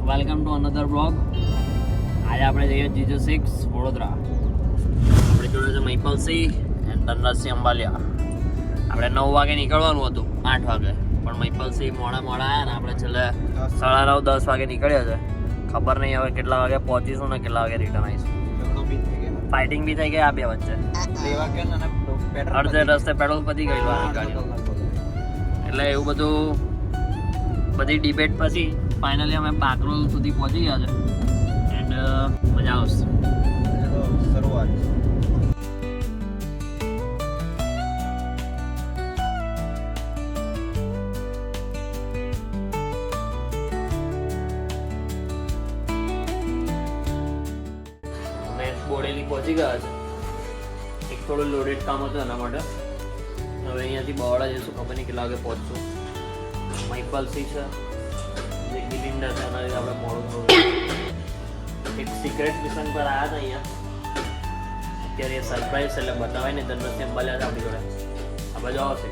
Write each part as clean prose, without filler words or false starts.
Welcome to another blog. આજે આપણે જઈએ GJ6 વડોદરા. આપણે જોડે છે મહિપલસિંહ એન્ડ ધનરાજસિંહ અંબાલિયા. આપણે 9 વાગે નીકળવાનું હતું, 8 વાગે, પણ મહિપલસિંહ મોડા આવ્યા ને આપણે છેલ્લે 9:30 10 વાગે નીકળ્યા છે. ખબર નહીં હવે કેટલા વાગે પહોંચીશું ને કેટલા વાગે રિટર્ન આવીશું. ફાઇટિંગ બી થઈ ગઈ આ બે વચ્ચે. અડધે રસ્તે પેટ્રોલ પતી ગયેલું આ ગાડીનું. એટલે એવું બધું બધી ડિબેટ પછી ફાઇનલી અમે પાકરોલ સુધી પહોંચી ગયા છે એન્ડ મજા આવશે. શરૂઆત અમે બોડેલી પહોંચી ગયા છે. એક થોડું લોડેડ કામ હતું એના માટે. હવે અહીંયાથી બવાડા જઈશું, ખબર નહીં કેટલા વાગે પહોંચશું. મહિપલસિંહ છે, જે ગિલિન્ડર છે, એના લીધે આપણે મોડું થોડું. એક સિક્રેટ મિશન પર આવ્યા હતા અહીંયા. અત્યારે એ સરપ્રાઈઝ એટલે બતાવાય ને. ધનરાજસિંહ અંબાલિયા છે આપણી જોડે. આ બાજુ આવશે.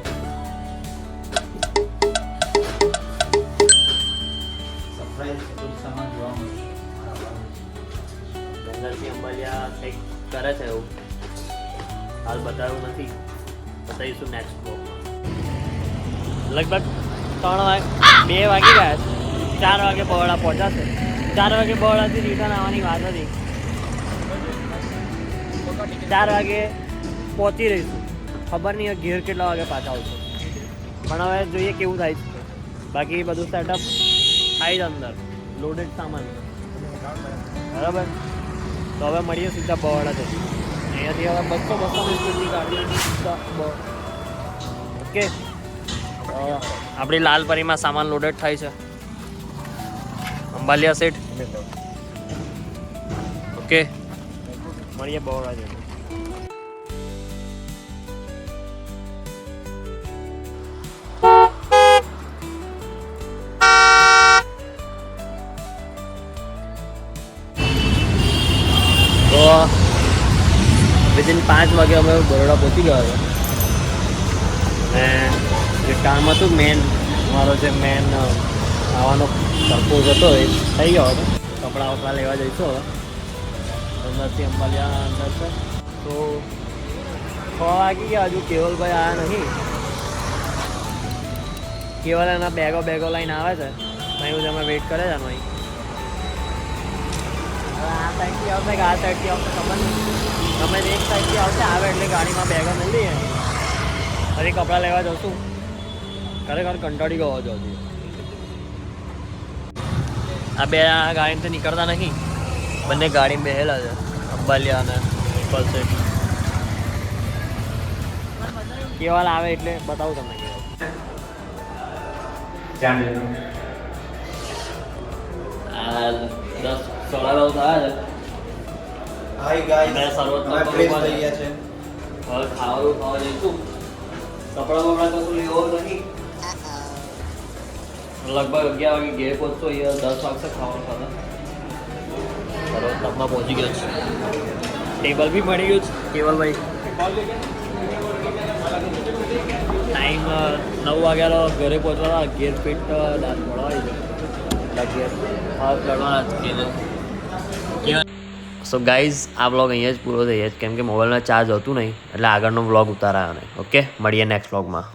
સરપ્રાઈઝ સામાન જોવા મળે. ધનરાજસિંહ અંબાલિયા કંઈક કરે છે એવું. હાલ બતાવ્યું નથી, બતાવીશું નેક્સ્ટ બ્લોગમાં. લગભગ 2 વાગી ગયા છે. 4 વાગે બવાડા પહોંચાશે. 4 વાગે બવાડાથી રિટર્ન આવવાની વાત હતી. 4 વાગે પહોંચી રહીશું. ખબર નહીં ઘેર કેટલા વાગે પાછા આવશું, પણ હવે જોઈએ કેવું થાય છે. બાકી બધું સેટઅપ થાય છે અંદર, લોડેડ સામાન બરાબર. તો હવે મળીએ સીધા બવાડા જઈએ. અહીંયાથી હવે 200 સ્પીડની ગાડી. ઓકે, આપણી લાલપરીમાં સામાન લોડેડ થાય છે. અંબાલિયા સેટ. ઓકે, મળીએ બવાડા જઈએ. તો વિધિન 5 વાગે અમે બરોડા પહોંચી ગયા હતા. અને જે કામ હતું મેન, મારો જે મેન આવવાનો પરપોઝ હતો એ થઈ ગયો હતો. કપડાં વપડા લેવા જઈશું હવે. ધનરાજસિંહ અંબાલિયા અંદર છે. તો 6 વાગી ગયા, હજુ કેવલભાઈ આવ્યા નહીં. કેવલ એના બેગો લઈને આવે છે. અહીં જ અમે વેઇટ કરે છે અહીં. આ સાઈડથી આવશે કે આ સાઈડથી આવશે ખબર નહીં. તમે એક સાઈડથી આવશે, આવે એટલે ગાડીમાં બેગો નહીં લઈએ. હજી કપડાં લેવા જશું. ખરેખર કંટાળી ગયો છો હજી. આ બે ગાડીથી નીકળતા નહીં. બંને ગાડી બેહેલા છે, અંબાલિયા અને મહિપલસિંહ. કેવાલ આવે એટલે બતાવું તમને. આ 10-9 થયા છે. હાય ગાઈસ, મેં સર્વોત્તમ ફ્રેશ થઈ ગયા છે. હવે ખાવા જઈશું. કપડાં કશું લેવો નહીં. લગભગ 11 વાગે ઘેર પહોંચતો. અહીંયા 10 વાગશે ખાવાનું ખાતા. સર્વોત્તમમાં પહોંચી ગયો છે. ટેબલ બી મળી ગયું છે. કેવલભાઈ ટાઈમ 9 વાગ્યાનો ઘરે પહોંચવાના. ઘેર પેટ દાંત મળવાય છે. ઘેર હાથ લડવાના જ. સો ગાઈઝ, આ વ્લોગ અહીંયા જ પૂરો થઈ જાય, કેમ કે મોબાઈલમાં ચાર્જ હતું નહીં એટલે આગળનો વ્લોગ ઉતારાયો નહીં. ઓકે, મળીએ નેક્સ્ટ વ્લોગમાં.